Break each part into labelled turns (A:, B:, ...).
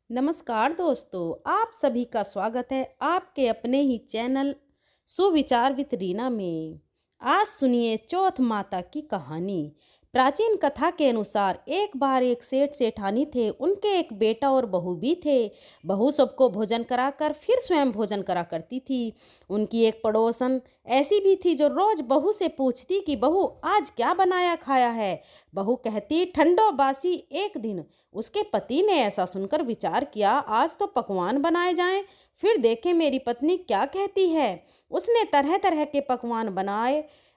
A: नमस्कार दोस्तों, आप सभी का स्वागत है आपके अपने ही चैनल सुविचार विद रीना में। आज सुनिए चौथ माता की कहानी। प्राचीन कथा के अनुसार एक बार एक सेठ सेठानी थे। उनके एक बेटा और बहू भी थे। बहू सबको भोजन कराकर फिर स्वयं भोजन करा करती थी। उनकी एक पड़ोसन ऐसी भी थी जो रोज बहू से पूछती कि बहू आज क्या बनाया खाया है। बहू कहती ठंडो बासी एक दिन। उसके पति ने ऐसा सुनकर विचार किया, आज तो पकवान बनाए जाएं, फिर देखें मेरी पत्नी क्या कहती है। उसने तरह तरह के पकवान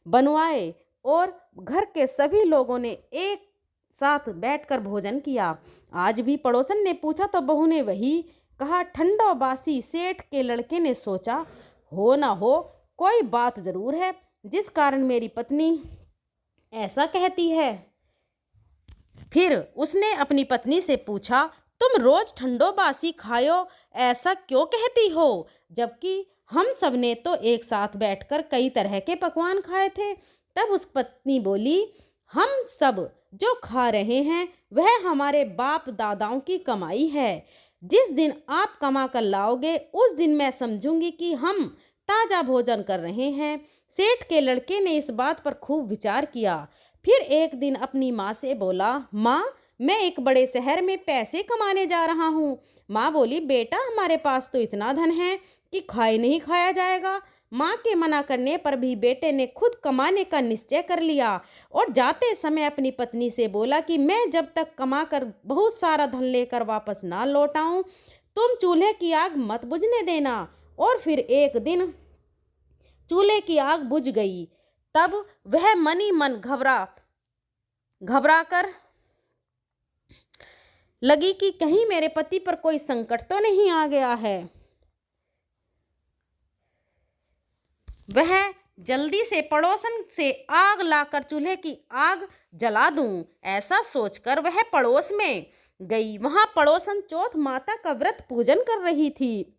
A: बनवाए और घर के सभी लोगों ने एक साथ बैठकर भोजन किया। आज भी पड़ोसन ने पूछा तो बहू ने वही कहा, ठंडो बासी। सेठ के लड़के ने सोचा, हो ना हो कोई बात जरूर है जिस कारण मेरी पत्नी ऐसा कहती है। फिर उसने अपनी पत्नी से पूछा, तुम रोज ठंडो बासी खायो, ऐसा क्यों कहती हो, जबकि हम सब ने तो एक साथ बैठकर कई तरह के पकवान खाए थे। तब उस पत्नी बोली, हम सब जो खा रहे हैं वह हमारे बाप दादाओं की कमाई है। जिस दिन आप कमा कर लाओगे उस दिन मैं समझूंगी कि हम ताज़ा भोजन कर रहे हैं। सेठ के लड़के ने इस बात पर खूब विचार किया। फिर एक दिन अपनी माँ से बोला, माँ मैं एक बड़े शहर में पैसे कमाने जा रहा हूँ। माँ बोली, बेटा हमारे पास तो इतना धन है कि खाए नहीं खाया जाएगा। माँ के मना करने पर भी बेटे ने खुद कमाने का निश्चय कर लिया और जाते समय अपनी पत्नी से बोला कि मैं जब तक कमा कर बहुत सारा धन लेकर वापस ना लौट आऊं, तुम चूल्हे की आग मत बुझने देना। और फिर एक दिन चूल्हे की आग बुझ गई। तब वह मनी मन घबरा कर लगी कि कहीं मेरे पति पर कोई संकट तो नहीं आ गया है। वह जल्दी से पड़ोसन से आग लाकर चूल्हे की आग जला दूं, ऐसा सोचकर वह पड़ोस में गई। वहां पड़ोसन चौथ माता का व्रत पूजन कर रही थी।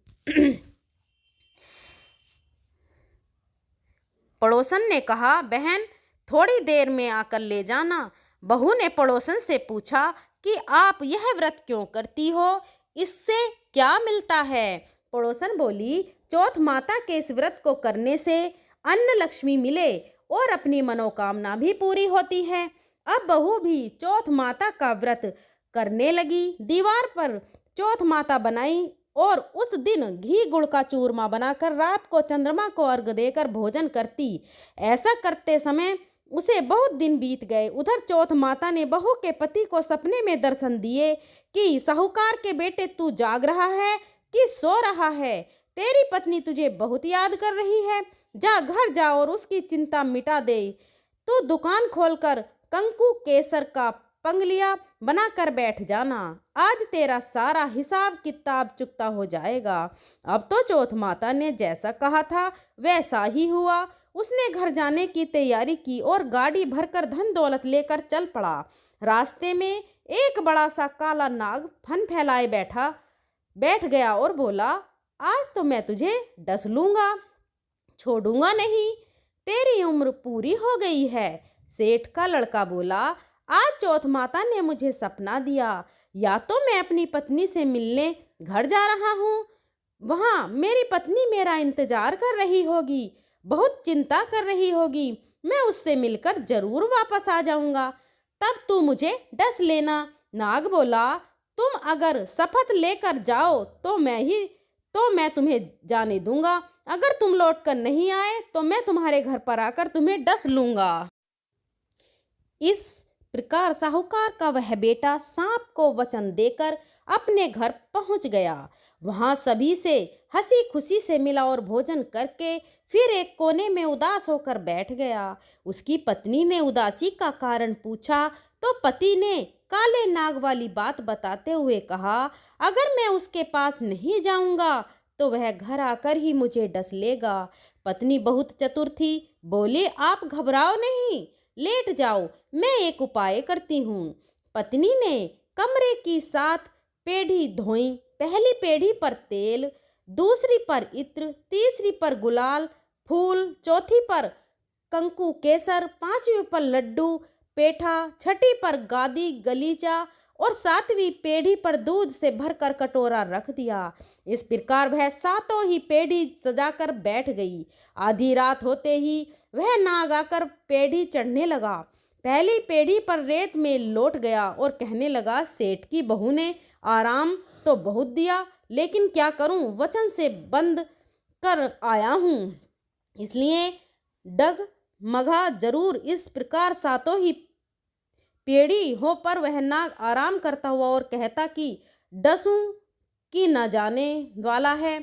A: पड़ोसन ने कहा, बहन थोड़ी देर में आकर ले जाना। बहू ने पड़ोसन से पूछा कि आप यह व्रत क्यों करती हो, इससे क्या मिलता है। पड़ोसन बोली, चौथ माता के इस व्रत को करने से अन्न लक्ष्मी मिले और अपनी मनोकामना भी पूरी होती है। अब बहू भी चौथ माता का व्रत करने लगी। दीवार पर चौथ माता बनाई और उस दिन घी गुड़ का चूरमा बनाकर रात को चंद्रमा को अर्घ देकर भोजन करती। ऐसा करते समय उसे बहुत दिन बीत गए। उधर चौथ माता ने बहू के पति को सपने में दर्शन दिए कि साहूकार के बेटे तू जाग रहा है कि सो रहा है, तेरी पत्नी तुझे बहुत याद कर रही है, जा घर जा और उसकी चिंता मिटा दे। तू दुकान खोलकर कंकु केसर का पंगलिया बनाकर बैठ जाना, आज तेरा सारा हिसाब किताब चुकता हो जाएगा। अब तो चौथ माता ने जैसा कहा था वैसा ही हुआ। उसने घर जाने की तैयारी की और गाड़ी भरकर धन दौलत लेकर चल पड़ा। रास्ते में एक बड़ा सा काला नाग फन फैलाए बैठ गया और बोला, आज तो मैं तुझे डस लूंगा, छोड़ूंगा नहीं, तेरी उम्र पूरी हो गई है। सेठ का लड़का बोला, आज चौथ माता ने मुझे सपना दिया, या तो मैं अपनी पत्नी से मिलने घर जा रहा हूँ, वहाँ मेरी पत्नी मेरा इंतजार कर रही होगी, बहुत चिंता कर रही होगी, मैं उससे मिलकर जरूर वापस आ जाऊंगा, तब तू मुझे डस लेना। नाग बोला, तुम अगर शपथ लेकर जाओ तो मैं तुम्हें जाने दूंगा, अगर तुम लौट कर नहीं आए तो मैं तुम्हारे घर पर आकर तुम्हें डस लूंगा। इस प्रकार साहूकार का वह बेटा सांप को वचन देकर अपने घर पहुंच गया। वहां सभी से हंसी खुशी से मिला और भोजन करके फिर एक कोने में उदास होकर बैठ गया। उसकी पत्नी ने उदासी का कारण पूछा तो पति ने काले नाग वाली बात बताते हुए कहा, अगर मैं उसके पास नहीं जाऊंगा तो वह घर आकर ही मुझे डस लेगा। पत्नी बहुत चतुर थी, बोली, आप घबराओ नहीं, लेट जाओ, मैं एक उपाय करती हूँ। पत्नी ने कमरे की 7 पेढ़ी धोई। पहली पेढ़ी पर तेल, दूसरी पर इत्र, तीसरी पर गुलाल फूल, चौथी पर कंकु केसर, 5वीं पर लड्डू पेठा, छठी पर गादी गलीचा और 7वीं पेढ़ी पर दूध से भरकर कटोरा रख दिया। इस प्रकार वह 7 ही पेढ़ी सजाकर बैठ गई। आधी रात होते ही वह नाग आकर पेढ़ी चढ़ने लगा। पहली पेढ़ी पर रेत में लौट गया और कहने लगा, सेठ की बहू ने आराम तो बहुत दिया, लेकिन क्या करूं, वचन से बंद कर आया हूं, इसलिए डगमगा जरूर। इस प्रकार 7 ही पेढ़ी हो पर वह नाग आराम करता हुआ और कहता कि डसूं कि न जाने वाला है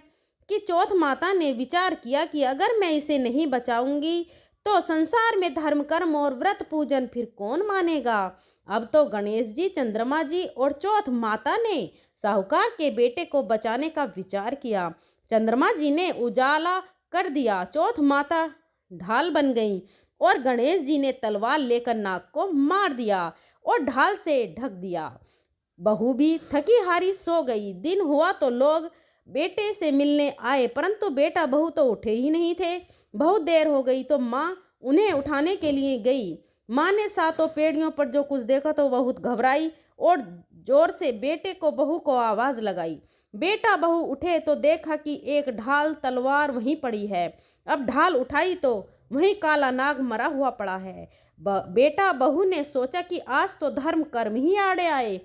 A: कि चौथ माता ने विचार किया कि अगर मैं इसे नहीं बचाऊंगी तो संसार में धर्म कर्म और व्रत पूजन फिर कौन मानेगा। अब तो गणेश जी, चंद्रमा जी और चौथ माता ने साहूकार के बेटे को बचाने का विचार किया। चंद्रमा जी ने उजाला कर दिया, चौथ माता ढाल बन गई और गणेश जी ने तलवार लेकर नाग को मार दिया और ढाल से ढक दिया। बहू भी थकी हारी सो गई। दिन हुआ तो लोग बेटे से मिलने आए, परंतु बेटा बहू तो उठे ही नहीं थे। बहुत देर हो गई तो माँ उन्हें उठाने के लिए गई। माँ ने 7 पेड़ियों पर जो कुछ देखा तो बहुत घबराई और जोर से बेटे को बहू को आवाज़ लगाई। बेटा बहू उठे तो देखा कि एक ढाल तलवार वहीं पड़ी है। अब ढाल उठाई तो वहीं काला नाग मरा हुआ पड़ा है। बेटा बहू ने सोचा कि आज तो धर्म कर्म ही आड़े आए।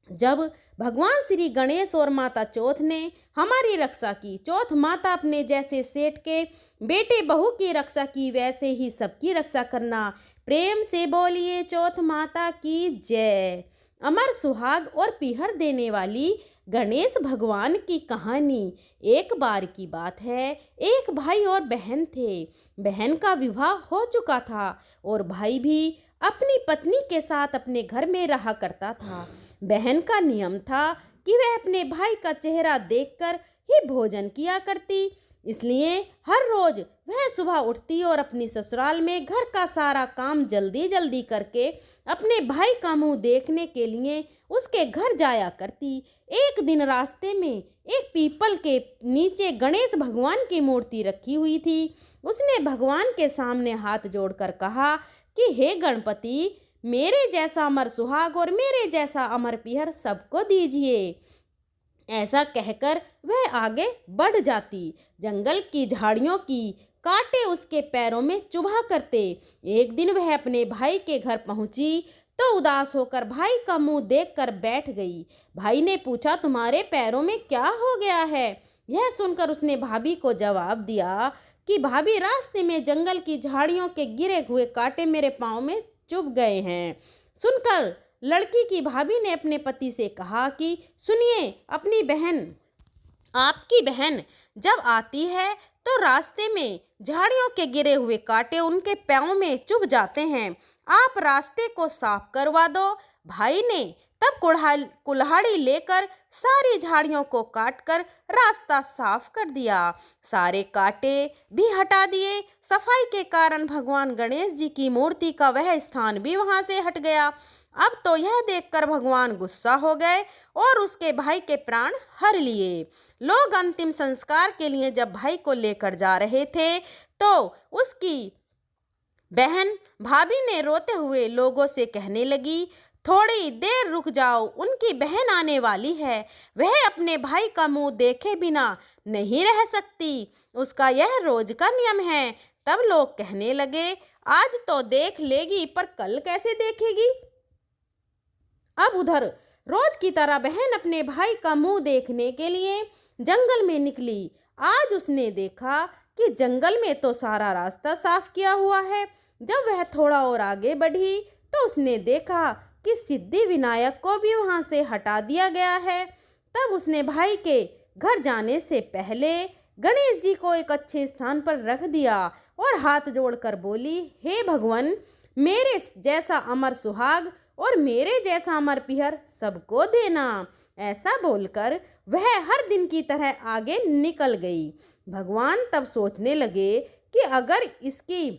A: जब भगवान श्री गणेश और माता चौथ ने हमारी रक्षा की, चौथ माता अपने जैसे सेठ के बेटे बहू की रक्षा की, वैसे ही सबकी रक्षा करना। प्रेम से बोलिए चौथ माता की जय। अमर सुहाग और पीहर देने वाली गणेश भगवान की कहानी। एक बार की बात है, एक भाई और बहन थे। बहन का विवाह हो चुका था और भाई भी अपनी पत्नी के साथ अपने घर में रहा करता था। बहन का नियम था कि वह अपने भाई का चेहरा देखकर ही भोजन किया करती, इसलिए हर रोज वह सुबह उठती और अपनी ससुराल में घर का सारा काम जल्दी जल्दी करके अपने भाई का मुंह देखने के लिए उसके घर जाया करती। एक दिन रास्ते में एक पीपल के नीचे गणेश भगवान की मूर्ति रखी हुई थी। उसने भगवान के सामने हाथ जोड़कर कहा कि हे गणपति, मेरे जैसा अमर सुहाग और मेरे जैसा अमर पीहर सबको दीजिए। ऐसा कहकर वह आगे बढ़ जाती। जंगल की झाड़ियों की कांटे उसके पैरों में चुभा करते। एक दिन वह अपने भाई के घर पहुंची तो उदास होकर भाई का मुंह देखकर बैठ गई। भाई ने पूछा, तुम्हारे पैरों में क्या हो गया है? यह सुनकर उसने भाभी को जवाब दिया कि भाभी, रास्ते में जंगल की झाड़ियों के गिरे हुए कांटे मेरे पाँव में चुभ गए हैं। सुनकर लड़की की भाभी ने अपने पति से कहा कि सुनिए, अपनी बहन, आपकी बहन जब आती है तो रास्ते में झाड़ियों के गिरे हुए कांटे उनके पैरों में चुभ जाते हैं, आप रास्ते को साफ करवा दो। भाई ने तब कुल्हाड़ी लेकर सारी झाड़ियों को काटकर रास्ता साफ कर दिया। सारे कांटे भी हटा दिए। सफाई के कारण भगवान गणेश जी की मूर्ति का वह स्थान भी वहां से हट गया। अब तो यह देखकर भगवान गुस्सा हो गए और उसके भाई के प्राण हर लिए। लोग अंतिम संस्कार के लिए जब भाई को लेकर जा रहे थे तो उसकी बहन भाभी ने रोते हुए लोगों से कहने लगी, थोड़ी देर रुक जाओ, उनकी बहन आने वाली है, वह अपने भाई का मुंह देखे बिना नहीं रह सकती, उसका यह रोज का नियम है। तब लोग कहने लगे, आज तो देख लेगी पर कल कैसे देखेगी। अब उधर रोज की तरह बहन अपने भाई का मुंह देखने के लिए जंगल में निकली। आज उसने देखा कि जंगल में तो सारा रास्ता साफ किया हुआ है। जब वह थोड़ा और आगे बढ़ी तो उसने देखा कि सिद्धि विनायक को भी वहां से हटा दिया गया है। तब उसने भाई के घर जाने से पहले गणेश जी को एक अच्छे स्थान पर रख दिया और हाथ जोड़कर बोली, हे भगवान, मेरे जैसा अमर सुहाग और मेरे जैसा अमर पीहर सबको देना। ऐसा बोलकर वह हर दिन की तरह आगे निकल गई। भगवान तब सोचने लगे कि अगर इसकी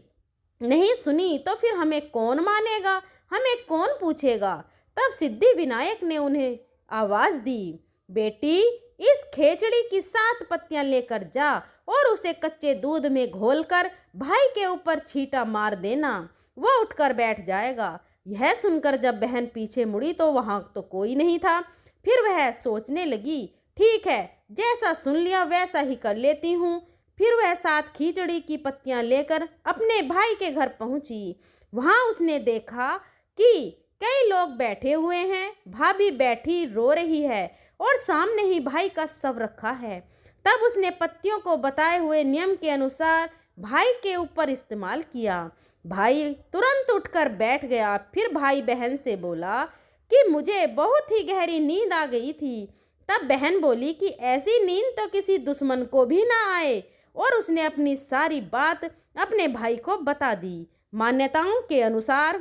A: नहीं सुनी तो फिर हमें कौन मानेगा, हमें कौन पूछेगा। तब सिद्धि विनायक ने उन्हें आवाज़ दी, बेटी, इस खेचड़ी की 7 पत्तियां लेकर जा और उसे कच्चे दूध में घोलकर भाई के ऊपर छींटा मार देना, वह उठकर बैठ जाएगा। यह सुनकर जब बहन पीछे मुड़ी तो वहाँ तो कोई नहीं था। फिर वह सोचने लगी, ठीक है, जैसा सुन लिया वैसा ही कर लेती हूँ। फिर वह 7 खिचड़ी की पत्तियाँ लेकर अपने भाई के घर पहुँची। वहाँ उसने देखा कि कई लोग बैठे हुए हैं, भाभी बैठी रो रही है और सामने ही भाई का शव रखा है। तब उसने पत्तियों को बताए हुए नियम के अनुसार भाई के ऊपर इस्तेमाल किया। भाई तुरंत उठकर बैठ गया। फिर भाई बहन से बोला कि मुझे बहुत ही गहरी नींद आ गई थी। तब बहन बोली कि ऐसी नींद तो किसी दुश्मन को भी ना आए, और उसने अपनी सारी बात अपने भाई को बता दी। मान्यताओं के अनुसार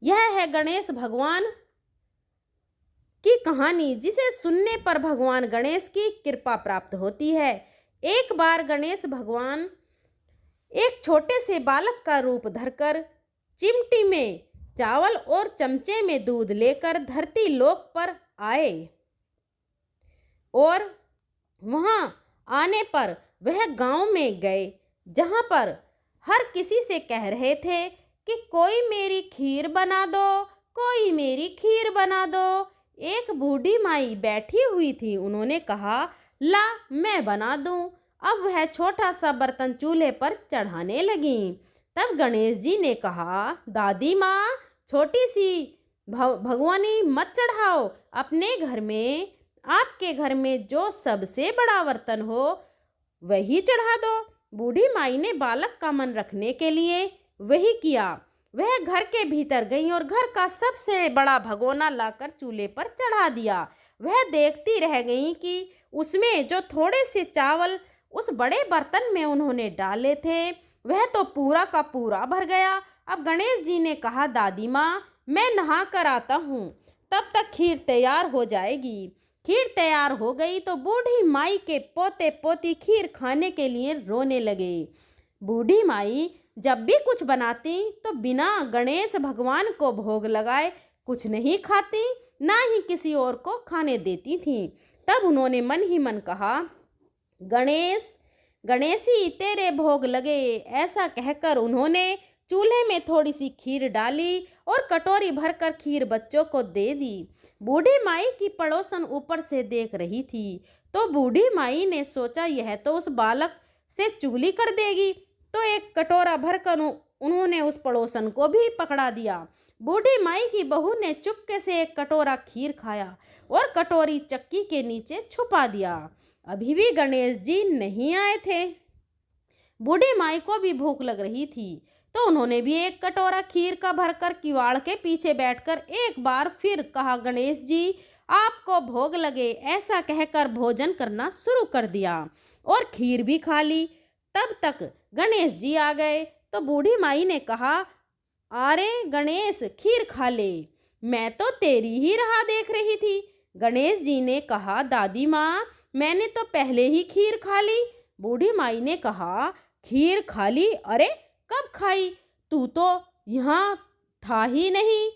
A: यह है गणेश भगवान की कहानी, जिसे सुनने पर भगवान गणेश की कृपा प्राप्त होती है। एक बार गणेश भगवान एक छोटे से बालक का रूप धरकर चिमटी में चावल और चमचे में दूध लेकर धरती लोक पर आए, और वहां आने पर वह गांव में गए, जहां पर हर किसी से कह रहे थे कि कोई मेरी खीर बना दो, कोई मेरी खीर बना दो। एक बूढ़ी माई बैठी हुई थी, उन्होंने कहा, ला मैं बना दूं। अब वह छोटा सा बर्तन चूल्हे पर चढ़ाने लगी। तब गणेश जी ने कहा, दादी माँ, छोटी सी भगवानी मत चढ़ाओ, अपने घर में, आपके घर में जो सबसे बड़ा बर्तन हो वही चढ़ा दो। बूढ़ी माई ने बालक का मन रखने के लिए वही किया। वह घर के भीतर गई और घर का सबसे बड़ा भगोना लाकर चूल्हे पर चढ़ा दिया। वह देखती रह गई कि उसमें जो थोड़े से चावल उस बड़े बर्तन में उन्होंने डाले थे वह तो पूरा का पूरा भर गया। अब गणेश जी ने कहा, दादी माँ, मैं नहा कर आता हूँ, तब तक खीर तैयार हो जाएगी। खीर तैयार हो गई तो बूढ़ी माई के पोते पोती खीर खाने के लिए रोने लगे। बूढ़ी माई जब भी कुछ बनाती तो बिना गणेश भगवान को भोग लगाए कुछ नहीं खाती, ना ही किसी और को खाने देती थी। तब उन्होंने मन ही मन कहा, गणेशी तेरे भोग लगे। ऐसा कहकर उन्होंने चूल्हे में थोड़ी सी खीर डाली और कटोरी भरकर खीर बच्चों को दे दी। बूढ़ी माई की पड़ोसन ऊपर से देख रही थी, तो बूढ़ी माई ने सोचा यह तो उस बालक से चुगली कर देगी, तो एक कटोरा भरकर उन्होंने उस पड़ोसन को भी पकड़ा दिया। बूढ़ी माई की बहू ने चुपके से एक कटोरा खीर खाया और कटोरी चक्की के नीचे छुपा दिया। अभी भी गणेश जी नहीं आए थे। बूढ़ी माई को भी भूख लग रही थी, तो उन्होंने भी एक कटोरा खीर का भरकर किवाड़ के पीछे बैठकर एक बार फिर कहा, गणेश जी, आपको भोग लगे। ऐसा कहकर भोजन करना शुरू कर दिया और खीर भी खा ली। तब तक गणेश जी आ गए, तो बूढ़ी माई ने कहा, अरे गणेश, खीर खा ले, मैं तो तेरी ही राह देख रही थी। गणेश जी ने कहा, दादी माँ, मैंने तो पहले ही खीर खा ली। बूढ़ी माई ने कहा, खीर खा ली? अरे कब खाई? तू तो यहाँ था ही नहीं।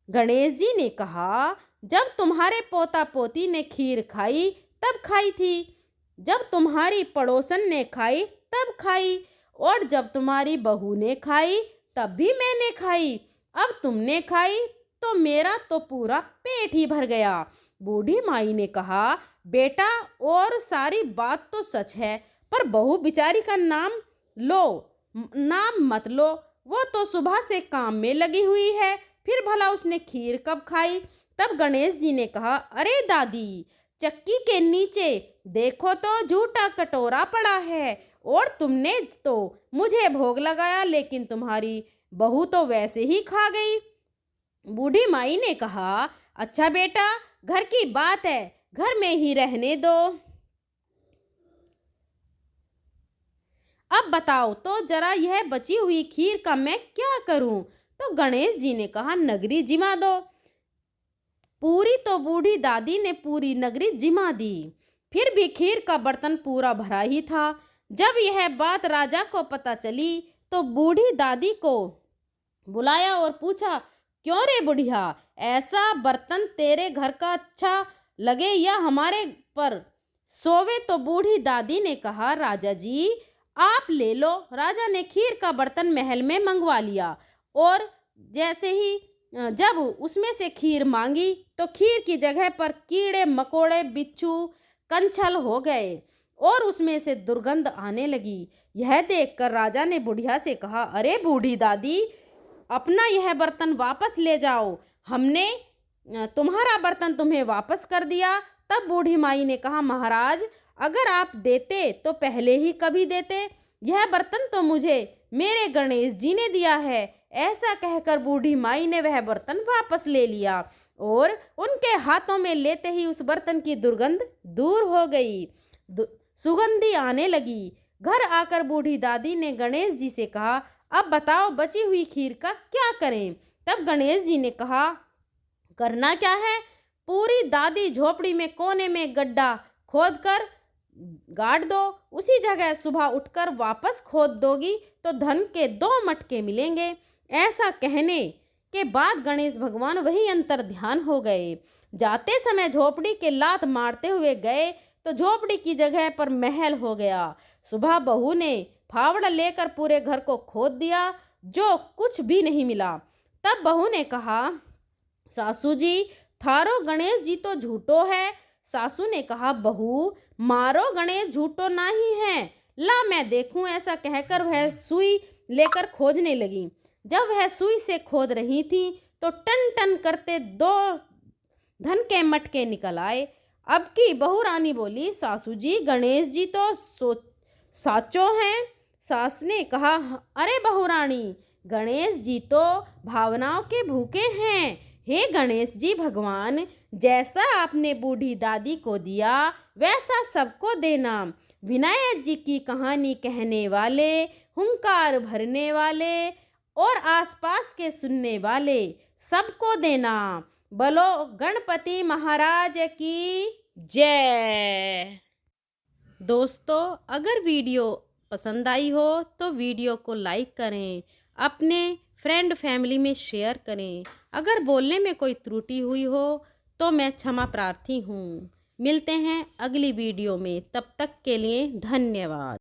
A: गणेश जी ने कहा, जब तुम्हारे पोता पोती ने खीर खाई तब खाई थी, जब तुम्हारी पड़ोसन ने खाई तब खाई, और जब तुम्हारी बहू ने खाई तब भी मैंने खाई। अब तुमने खाई तो मेरा तो पूरा पेट ही भर गया। बूढ़ी माई ने कहा, बेटा, और सारी बात तो सच है, पर बहू बिचारी का नाम मत लो। वो तो सुबह से काम में लगी हुई है, फिर भला उसने खीर कब खाई? तब गणेश जी ने कहा, अरे दादी, चक्की के नीचे देखो तो झूठा कटोरा पड़ा है, और तुमने तो मुझे भोग लगाया, लेकिन तुम्हारी बहू तो वैसे ही खा गई। बूढ़ी माई ने कहा, अच्छा बेटा, घर की बात है, घर में ही रहने दो। अब बताओ तो जरा, यह बची हुई खीर का मैं क्या करूं? तो गणेश जी ने कहा, नगरी जिमा दो। पूरी तो बूढ़ी दादी ने पूरी नगरी जिमा दी, फिर भी खीर का बर्तन पूरा भरा ही था। जब यह बात राजा को पता चली तो बूढ़ी दादी को बुलाया और पूछा, क्यों रे बुढ़िया, ऐसा बर्तन तेरे घर का अच्छा लगे या हमारे पर सोवे? तो बूढ़ी दादी ने कहा, राजा जी, आप ले लो। राजा ने खीर का बर्तन महल में मंगवा लिया और जैसे ही जब उसमें से खीर मांगी तो खीर की जगह पर कीड़े मकोड़े बिच्छू कंछल हो गए और उसमें से दुर्गंध आने लगी। यह देखकर राजा ने बुढ़िया से कहा, अरे बूढ़ी दादी, अपना यह बर्तन वापस ले जाओ, हमने तुम्हारा बर्तन तुम्हें वापस कर दिया। तब बूढ़ी माई ने कहा, महाराज, अगर आप देते तो पहले ही कभी देते, यह बर्तन तो मुझे मेरे गणेश जी ने दिया है। ऐसा कहकर बूढ़ी माई ने वह बर्तन वापस ले लिया और उनके हाथों में लेते ही उस बर्तन की दुर्गंध दूर हो गई, सुगंधी आने लगी। घर आकर बूढ़ी दादी ने गणेश जी से कहा, अब बताओ बची हुई खीर का क्या करें। तब गणेश जी ने कहा, करना क्या है, पूरी दादी झोपड़ी में कोने में गड्ढा खोदकर गाड़ दो, उसी जगह सुबह उठकर वापस खोद दोगी तो धन के 2 मटके मिलेंगे। ऐसा कहने के बाद गणेश भगवान वही अंतर ध्यान हो गए। जाते समय झोपड़ी के लात मारते हुए गए तो झोपड़ी की जगह पर महल हो गया। सुबह बहू ने फावड़ा लेकर पूरे घर को खोद दिया, जो कुछ भी नहीं मिला। तब बहू ने कहा, सासू जी, थारो गणेश जी तो झूठो है। सासू ने कहा, बहू, मारो गणेश झूठो नहीं है, ला मैं देखूं। ऐसा कहकर वह सुई लेकर खोदने लगी। जब वह सुई से खोद रही थी तो टन टन करते 2 धन के मटके निकल आए। अब की बहू रानी बोली, सासू जी, गणेश जी तो साचो हैं। सास ने कहा, अरे बहू रानी, गणेश जी तो भावनाओं के भूखे हैं। हे गणेश जी भगवान, जैसा आपने बूढ़ी दादी को दिया वैसा सबको देना। विनायक जी की कहानी कहने वाले, हुंकार भरने वाले और आसपास के सुनने वाले सबको देना। बोलो गणपति महाराज की जय। दोस्तों, अगर वीडियो पसंद आई हो तो वीडियो को लाइक करें, अपने फ्रेंड फैमिली में शेयर करें। अगर बोलने में कोई त्रुटि हुई हो तो मैं क्षमा प्रार्थी हूँ। मिलते हैं अगली वीडियो में, तब तक के लिए धन्यवाद।